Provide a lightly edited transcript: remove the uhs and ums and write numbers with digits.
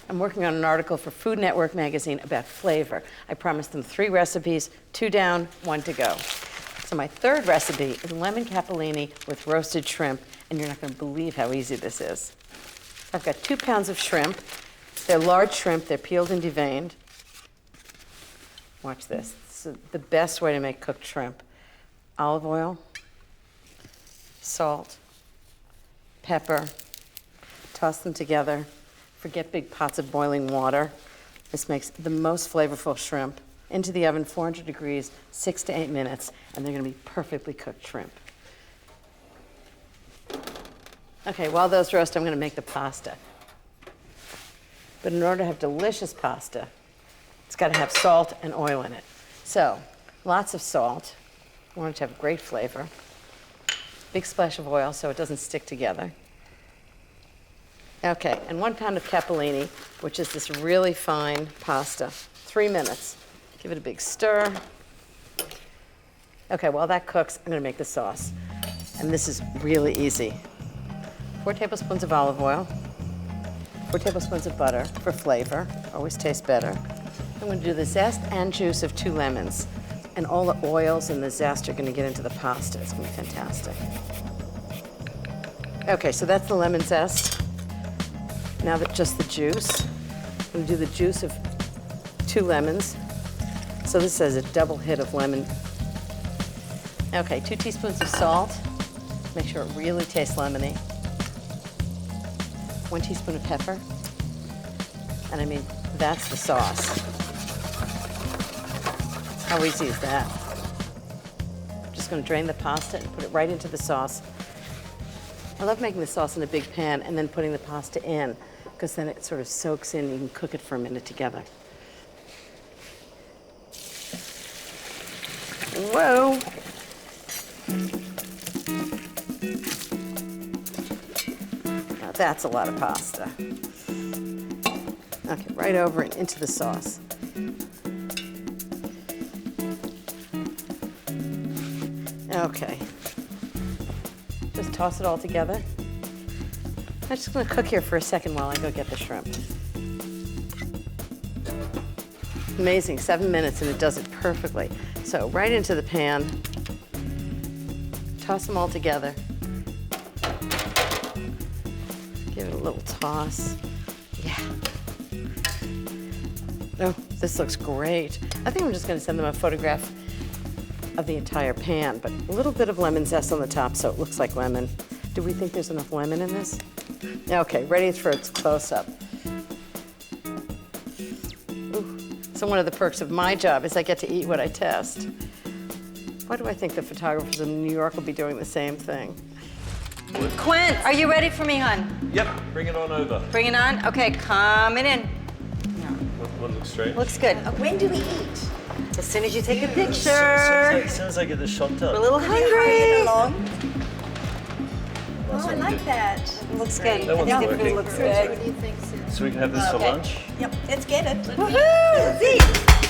I'm working on an article for Food Network magazine about flavor. I promised them 3 recipes, 2 down, 1 to go. So my third recipe is lemon capellini with roasted shrimp, and you're not going to believe how easy this is. I've got 2 pounds of shrimp. They're large shrimp. They're peeled and deveined. Watch this. This is the best way to make cooked shrimp. Olive oil, salt, pepper. Toss them together. Forget big pots of boiling water. This makes the most flavorful shrimp. Into the oven, 400 degrees, 6 to 8 minutes, and they're going to be perfectly cooked shrimp. Okay, while those roast, I'm going to make the pasta. But in order to have delicious pasta, it's got to have salt and oil in it. So, lots of salt. I want it to have great flavor. Big splash of oil so it doesn't stick together. Okay, and 1 pound of capellini, which is this really fine pasta. 3 minutes. Give it a big stir. Okay, while that cooks, I'm going to make the sauce. And this is really easy. 4 tablespoons of olive oil, 4 tablespoons of butter for flavor. Always tastes better. I'm going to do the zest and juice of 2 lemons. And all the oils and the zest are going to get into the pasta. It's going to be fantastic. Okay, so that's the lemon zest. Now that just the juice. I'm going to do the juice of 2 lemons. So this is a double hit of lemon. Okay, 2 teaspoons of salt. Make sure it really tastes lemony. 1 teaspoon of pepper. And I mean, that's the sauce. How easy is that? I'm just going to drain the pasta and put it right into the sauce. I love making the sauce in a big pan and then putting the pasta in, because then it sort of soaks in. You can cook it for a minute together. Whoa. Now that's a lot of pasta. Okay, right over and into the sauce. Okay. Just toss it all together. I'm just going to cook here for a second while I go get the shrimp. Amazing, 7 minutes and it does it perfectly. So right into the pan, toss them all together. Give it a little toss. Yeah. Oh, this looks great. I think I'm just going to send them a photograph of the entire pan, but a little bit of lemon zest on the top so it looks like lemon. Do we think there's enough lemon in this? Okay, ready for its close-up. So one of the perks of my job is I get to eat what I test. Why do I think the photographers in New York will be doing the same thing? Quint, are you ready for me, hon? Yep, bring it on over. Bring it on? Okay, coming in. What looks strange? Looks good. When do we eat? As soon as you take a As picture. soon as I get this shot done. We're a little Hurry it hungry. along. That's Oh, I all like good. that. Looks good. That one's I think working. it looks good. What do you think, Sue? So we can have this for lunch? Yep, let's get it. Woohoo! Let's eat.